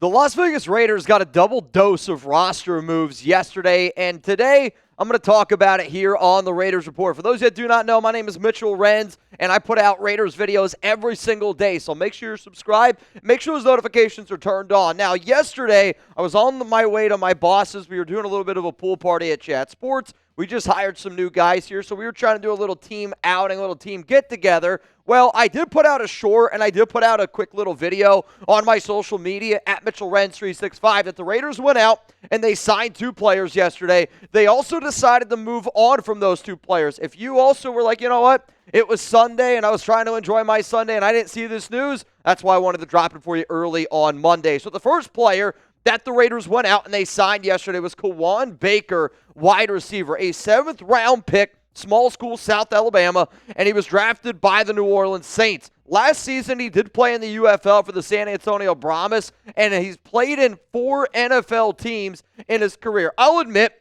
The Las Vegas Raiders got a double dose of roster moves yesterday, and today I'm going to talk about it here on the Raiders Report. For those that do not know, my name is Mitchell Renz, and I put out Raiders videos every single day, so make sure you're subscribed. Make sure those notifications are turned on. Now, yesterday, I was on my way to my boss's. We were doing a little bit of a pool party at Chat Sports. We just hired some new guys here, so we were trying to do a little team outing, a little team get-together. Well, I did put out a short, and I did put out a quick little video on my social media at Mitchell Renz 365 that the Raiders went out and they signed 2 players yesterday. They also decided to move on from those 2 players. If you also were like, you know what, it was Sunday and I was trying to enjoy my Sunday and I didn't see this news, that's why I wanted to drop it for you early on Monday. So the first player that the Raiders went out and they signed yesterday was Kawaan Baker, wide receiver, a 7th-round pick, small school, South Alabama, and he was drafted by the New Orleans Saints. Last season, he did play in the UFL for the San Antonio Brahmas, and he's played in 4 NFL teams in his career. I'll admit,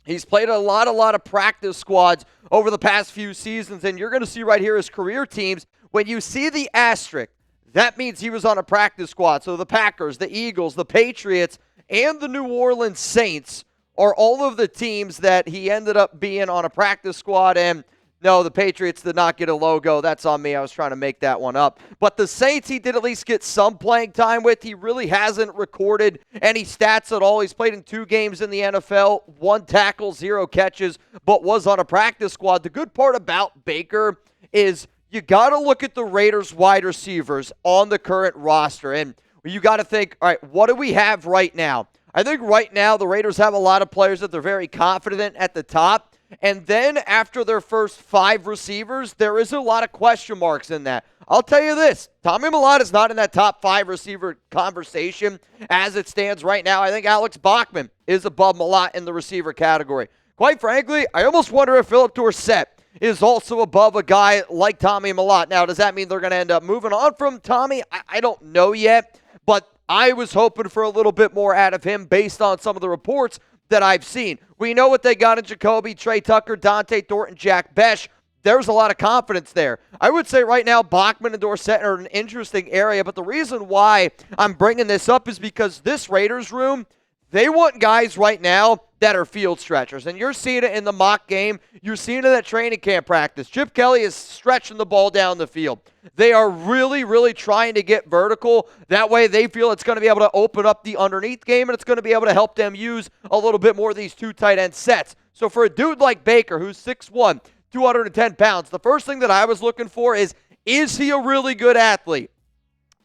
he's played a lot of practice squads over the past few seasons, and you're going to see right here his career teams. When you see the asterisk, that means he was on a practice squad. So the Packers, the Eagles, the Patriots, and the New Orleans Saints are all of the teams that he ended up being on a practice squad. And no, the Patriots did not get a logo. That's on me. I was trying to make that one up. But the Saints, he did at least get some playing time with. He really hasn't recorded any stats at all. He's played in 2 games in the NFL, 1 tackle, 0 catches, but was on a practice squad. The good part about Baker is you got to look at the Raiders wide receivers on the current roster, and you got to think, all right, what do we have right now? I think right now the Raiders have a lot of players that they're very confident in at the top, and then after their first 5 receivers, there is a lot of question marks in that. I'll tell you this, Tommy Millott is not in that top 5 receiver conversation as it stands right now. I think Alex Bachman is above Millott in the receiver category. Quite frankly, I almost wonder if Philip Dorsett is also above a guy like Tommy Millott. Now, does that mean they're going to end up moving on from Tommy? I don't know yet, but I was hoping for a little bit more out of him based on some of the reports that I've seen. We know what they got in Jacoby, Trey Tucker, Dante Thornton, Jack Besh. There's a lot of confidence there. I would say right now Bachman and Dorsett are an interesting area, but the reason why I'm bringing this up is because this Raiders room, they want guys right now that are field stretchers, and you're seeing it in the mock game. You're seeing it at training camp practice. Chip Kelly is stretching the ball down the field. They are really trying to get vertical. That way they feel it's going to be able to open up the underneath game, and it's going to be able to help them use a little bit more of these 2 tight end sets. So for a dude like Baker, who's 6'1", 210 pounds, the first thing that I was looking for is he a really good athlete?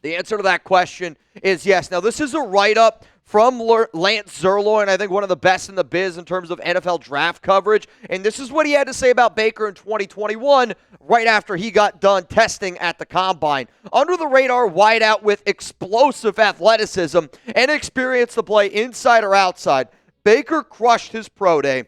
The answer to that question is yes. Now, this is a write-up from Lance Zierlein, I think one of the best in the biz in terms of NFL draft coverage. And this is what he had to say about Baker in 2021 right after he got done testing at the Combine. Under the radar wideout with explosive athleticism and experience to play inside or outside, Baker crushed his pro day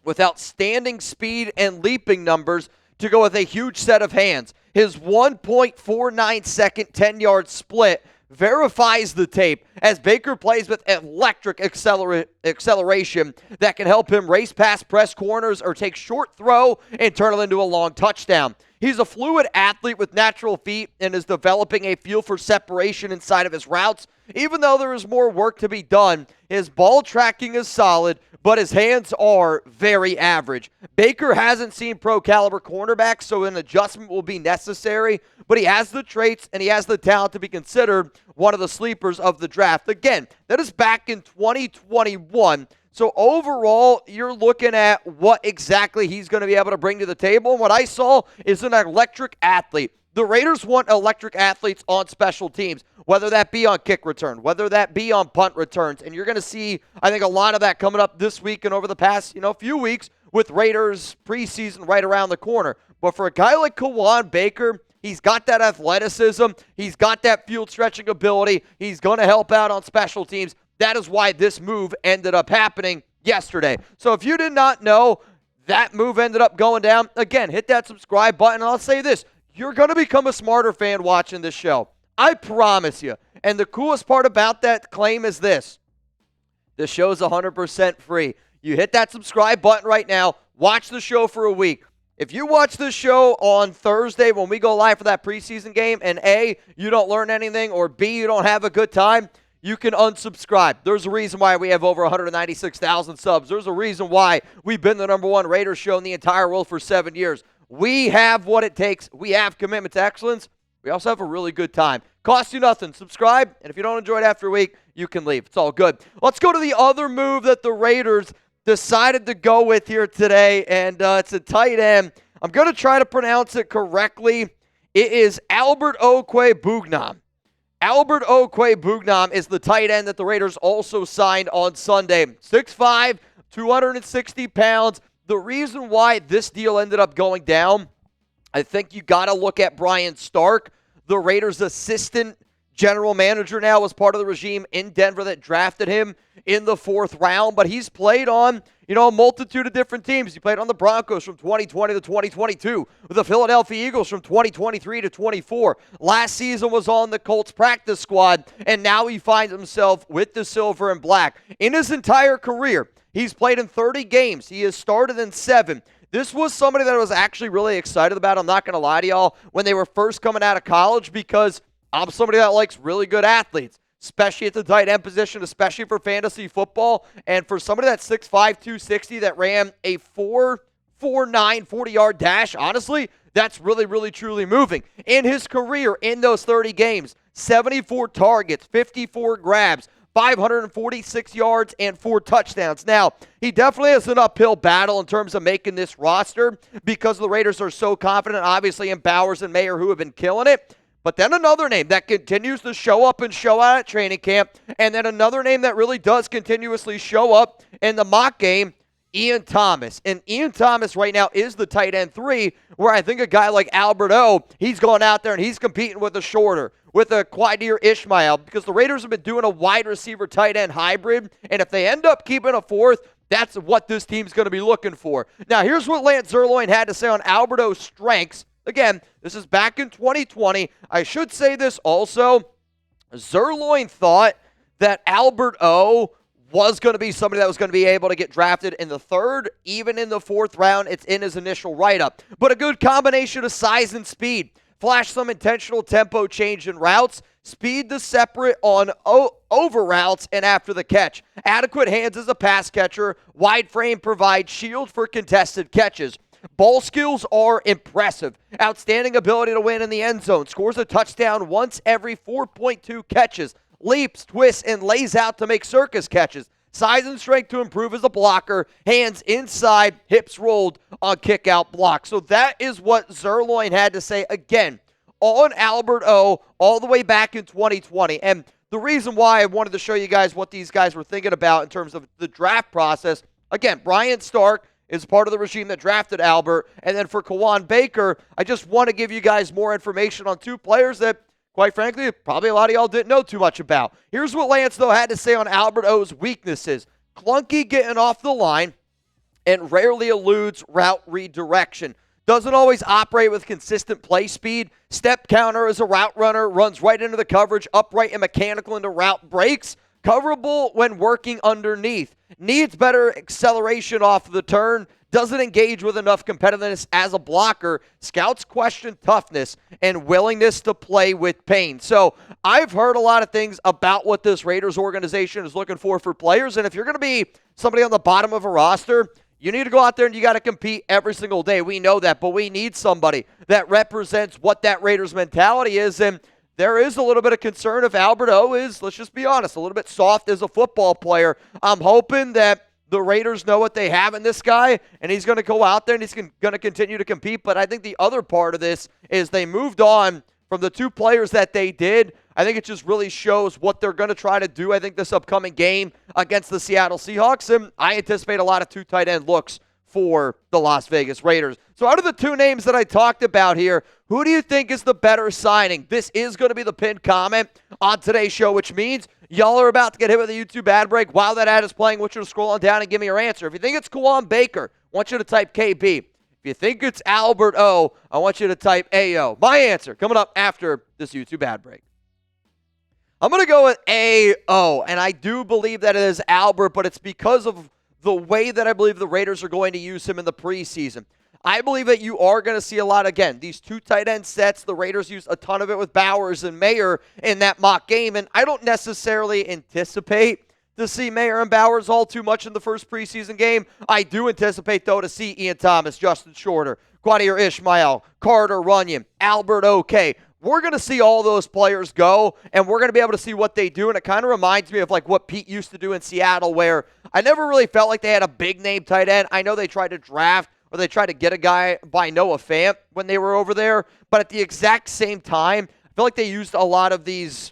with outstanding speed and leaping numbers to go with a huge set of hands. His 1.49 second 10-yard split verifies the tape as Baker plays with electric acceleration that can help him race past press corners or take short throw and turn it into a long touchdown. He's a fluid athlete with natural feet and is developing a feel for separation inside of his routes. Even though there is more work to be done, his ball tracking is solid, but his hands are very average. Baker hasn't seen pro-caliber cornerbacks, so an adjustment will be necessary, but he has the traits and he has the talent to be considered one of the sleepers of the draft. Again, that is back in 2021. So overall, you're looking at what exactly he's going to be able to bring to the table. And what I saw is an electric athlete. The Raiders want electric athletes on special teams, whether that be on kick return, whether that be on punt returns. And you're going to see, I think, a lot of that coming up this week and over the past, few weeks with Raiders preseason right around the corner. But for a guy like Kawaan Baker, he's got that athleticism. He's got that field stretching ability. He's going to help out on special teams. That is why this move ended up happening yesterday. So if you did not know that move ended up going down, again, hit that subscribe button. And I'll say this, you're going to become a smarter fan watching this show. I promise you. And the coolest part about that claim is this. The show is 100% free. You hit that subscribe button right now. Watch the show for a week. If you watch this show on Thursday when we go live for that preseason game and A, you don't learn anything, or B, you don't have a good time, you can unsubscribe. There's a reason why we have over 196,000 subs. There's a reason why we've been the #1 Raiders show in the entire world for 7 years. We have what it takes. We have commitment to excellence. We also have a really good time. Costs you nothing. Subscribe, and if you don't enjoy it after a week, you can leave. It's all good. Let's go to the other move that the Raiders decided to go with here today, and it's a tight end. I'm going to try to pronounce it correctly. It is Albert Okwuegbunam. Albert Okwuegbunam is the tight end that the Raiders also signed on Sunday. 6'5", 260 pounds. The reason why this deal ended up going down, I think you got to look at Brian Stark, the Raiders' assistant general manager now, was part of the regime in Denver that drafted him in the 4th round. But he's played on, a multitude of different teams. He played on the Broncos from 2020 to 2022, with the Philadelphia Eagles from 2023 to 24. Last season was on the Colts practice squad, and now he finds himself with the silver and black. In his entire career, he's played in 30 games. He has started in 7. This was somebody that I was actually really excited about, I'm not going to lie to y'all, when they were first coming out of college, because I'm somebody that likes really good athletes, especially at the tight end position, especially for fantasy football. And for somebody that's 6'5", 260 that ran a 4.49 40-yard dash, honestly, that's really, really, truly moving. In his career, in those 30 games, 74 targets, 54 grabs, 546 yards, and 4 touchdowns. Now, he definitely has an uphill battle in terms of making this roster because the Raiders are so confident, obviously, in Bowers and Mayer, who have been killing it. But then another name that continues to show up and show out at training camp, and then another name that really does continuously show up in the mock game, Ian Thomas. And Ian Thomas right now is the tight end 3, where I think a guy like Albert O, he's going out there and he's competing with a shorter, with a Quadir Ishmael, because the Raiders have been doing a wide receiver tight end hybrid, and if they end up keeping a 4th, that's what this team's going to be looking for. Now, here's what Lance Zierlein had to say on Albert O's strengths. Again, this is back in 2020. I should say this also. Zierlein thought that Albert O was going to be somebody that was going to be able to get drafted in the 3rd, even in the 4th round. It's in his initial write-up. But a good combination of size and speed. Flash some intentional tempo change in routes. Speed the separate on over routes and after the catch. Adequate hands as a pass catcher. Wide frame provides shield for contested catches. Ball skills are impressive. Outstanding ability to win in the end zone. Scores a touchdown once every 4.2 catches. Leaps, twists, and lays out to make circus catches. Size and strength to improve as a blocker. Hands inside, hips rolled on kick-out block. So that is what Zierlein had to say again on Albert O all the way back in 2020. And the reason why I wanted to show you guys what these guys were thinking about in terms of the draft process, again, Brian Stark is part of the regime that drafted Albert. And then for Kawaan Baker, I just want to give you guys more information on 2 players that, quite frankly, probably a lot of y'all didn't know too much about. Here's what Lance, though, had to say on Albert O's weaknesses. Clunky getting off the line and rarely eludes route redirection. Doesn't always operate with consistent play speed. Step counter as a route runner. Runs right into the coverage. Upright and mechanical into route breaks. Coverable when working underneath. Needs better acceleration off the turn. Doesn't engage with enough competitiveness as a blocker. Scouts question toughness and willingness to play with pain. So I've heard a lot of things about what this Raiders organization is looking for players. And if you're going to be somebody on the bottom of a roster, you need to go out there and you got to compete every single day. We know that, but we need somebody that represents what that Raiders mentality is. And there is a little bit of concern if Albert O is, let's just be honest, a little bit soft as a football player. I'm hoping that the Raiders know what they have in this guy, and he's going to go out there and he's going to continue to compete. But I think the other part of this is they moved on from the 2 players that they did. I think it just really shows what they're going to try to do, I think, this upcoming game against the Seattle Seahawks. And I anticipate a lot of 2 tight end looks for the Las Vegas Raiders. So out of the 2 names that I talked about here, who do you think is the better signing? This is going to be the pinned comment on today's show, which means y'all are about to get hit with a YouTube ad break. While that ad is playing, I want you to scroll on down and give me your answer. If you think it's Kawaan Baker, I want you to type KB. If you think it's Albert O, I want you to type AO. My answer coming up after this YouTube ad break. I'm going to go with AO, and I do believe that it is Albert, but it's because of the way that I believe the Raiders are going to use him in the preseason. I believe that you are going to see a lot, again, these two tight end sets. The Raiders used a ton of it with Bowers and Mayer in that mock game, and I don't necessarily anticipate to see Mayer and Bowers all too much in the first preseason game. I do anticipate, though, to see Ian Thomas, Justin Shorter, Quadir Ishmael, Carter Runyon, Albert OK. We're going to see all those players go, and we're going to be able to see what they do, and it kind of reminds me of like what Pete used to do in Seattle, where I never really felt like they had a big-name tight end. I know they tried to draft or they tried to get a guy by Noah Fant when they were over there, but at the exact same time, I feel like they used a lot of these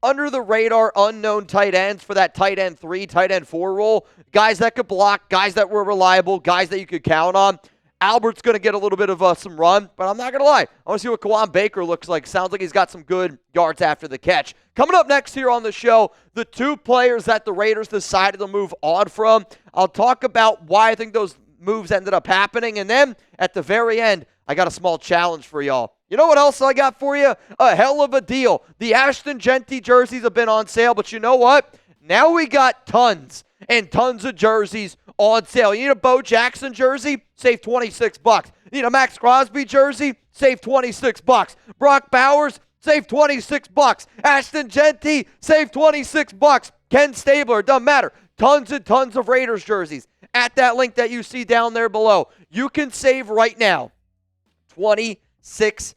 under-the-radar, unknown tight ends for that tight end 3, tight end 4 role. Guys that could block, guys that were reliable, guys that you could count on. Albert's going to get a little bit of some run, but I'm not going to lie. I want to see what Kawaan Baker looks like. Sounds like he's got some good yards after the catch. Coming up next here on the show, the two players that the Raiders decided to move on from. I'll talk about why I think those moves ended up happening, and then at the very end, I got a small challenge for y'all. You know what else I got for you? A hell of a deal. The Ashton Jeanty jerseys have been on sale, but you know what? Now we got tons and tons of jerseys on sale. You need a Bo Jackson jersey? Save $26. You need a Max Crosby jersey? Save $26. Brock Bowers? Save $26. Ashton Jeanty? Save $26. Ken Stabler? Doesn't matter. Tons and tons of Raiders jerseys at that link that you see down there below. You can save right now $26.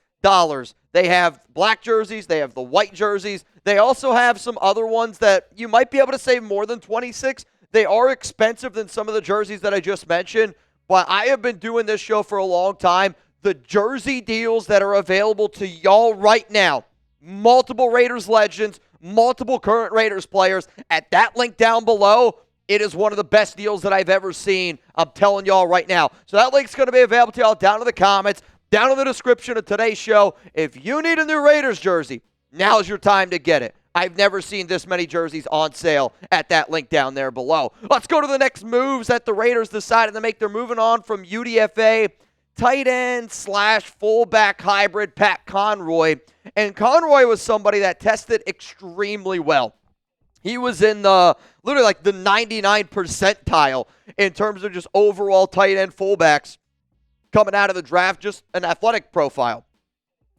They have black jerseys. They have the white jerseys. They also have some other ones that you might be able to save more than $26. They are expensive than some of the jerseys that I just mentioned, but I have been doing this show for a long time. The jersey deals that are available to y'all right now, multiple Raiders legends, multiple current Raiders players, at that link down below, it is one of the best deals that I've ever seen. I'm telling y'all right now. So that link's going to be available to y'all down in the comments, down in the description of today's show. If you need a new Raiders jersey, now's your time to get it. I've never seen this many jerseys on sale at that link down there below. Let's go to the next moves that the Raiders decided to make. They're moving on from UDFA tight end / fullback hybrid Pat Conroy. And Conroy was somebody that tested extremely well. He was in the literally like the 99 percentile in terms of just overall tight end fullbacks coming out of the draft, just an athletic profile.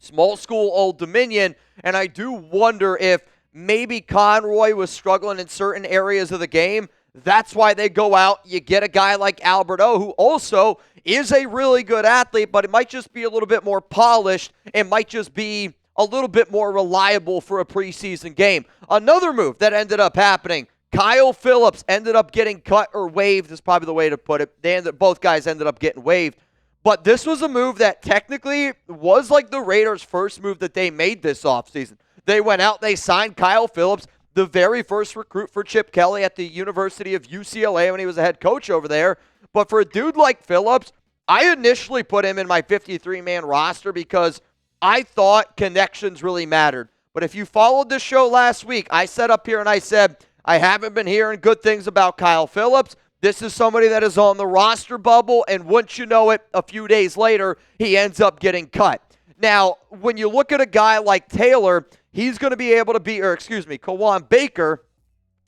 Small school, Old Dominion, and I do wonder if maybe Conroy was struggling in certain areas of the game. That's why they go out. You get a guy like Albert O, who also is a really good athlete, but it might just be a little bit more polished. It might just be a little bit more reliable for a preseason game. Another move that ended up happening, Kyle Phillips ended up getting cut or waived, is probably the way to put it. Both guys ended up getting waived. But this was a move that technically was like the Raiders' first move that they made this offseason. They went out, they signed Kyle Phillips, the very first recruit for Chip Kelly at the University of UCLA when he was a head coach over there. But for a dude like Phillips, I initially put him in my 53-man roster because I thought connections really mattered. But if you followed this show last week, I sat up here and I said, I haven't been hearing good things about Kyle Phillips. This is somebody that is on the roster bubble, and once you know it, a few days later, he ends up getting cut. Now, when you look at a guy like Taylor, he's going to be able to be, Kawaan Baker,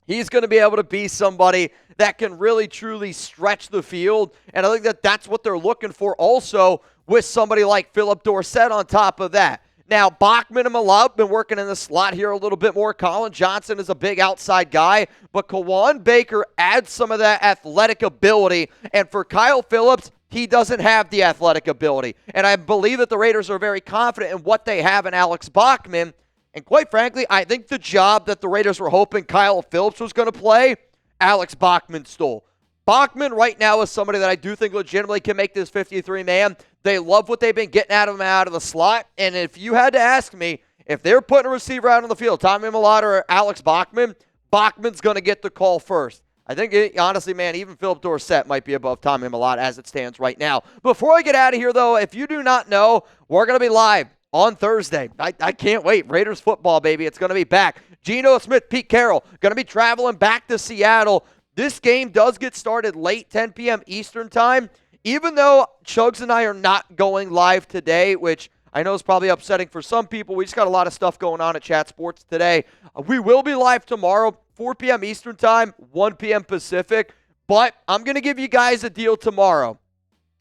he's going to be able to be somebody that can really, truly stretch the field, and I think that that's what they're looking for also with somebody like Philip Dorsett on top of that. Now, Bachman and Malott been working in the slot here a little bit more. Colin Johnson is a big outside guy, but Kawaan Baker adds some of that athletic ability, and for Kyle Phillips, he doesn't have the athletic ability. And I believe that the Raiders are very confident in what they have in Alex Bachman, and quite frankly, I think the job that the Raiders were hoping Kyle Phillips was going to play, Alex Bachman stole. Bachman right now is somebody that I do think legitimately can make this 53-man. They love what they've been getting out of him out of the slot. And if you had to ask me, if they're putting a receiver out on the field, Tommy Malott or Alex Bachman, Bachman's going to get the call first. I think, honestly, man, even Philip Dorsett might be above Tommy Malott as it stands right now. Before I get out of here, though, if you do not know, we're going to be live on Thursday. I can't wait. Raiders football, baby. It's going to be back. Geno Smith, Pete Carroll, going to be traveling back to Seattle. This game does get started late, 10 p.m. Eastern time. Even though Chugs and I are not going live today, which I know is probably upsetting for some people. We just got a lot of stuff going on at Chat Sports today. We will be live tomorrow, 4 p.m. Eastern time, 1 p.m. Pacific. But I'm going to give you guys a deal tomorrow.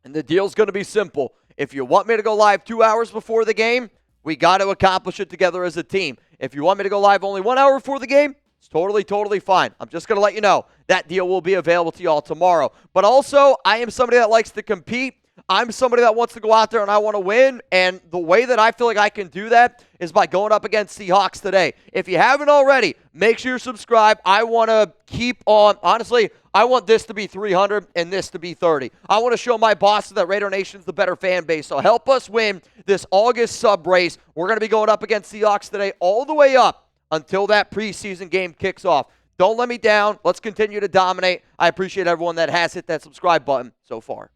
And the deal's going to be simple. If you want me to go live 2 hours before the game, we got to accomplish it together as a team. If you want me to go live only 1 hour before the game, it's totally fine. I'm just going to let you know that deal will be available to y'all tomorrow. But also, I am somebody that likes to compete. I'm somebody that wants to go out there and I want to win. And the way that I feel like I can do that is by going up against Seahawks today. If you haven't already, make sure you subscribe. I want to keep on. Honestly, I want this to be 300 and this to be 30. I want to show my bosses that Raider Nation's the better fan base. So help us win this August sub race. We're going to be going up against Seahawks today all the way up until that preseason game kicks off. Don't let me down. Let's continue to dominate. I appreciate everyone that has hit that subscribe button so far.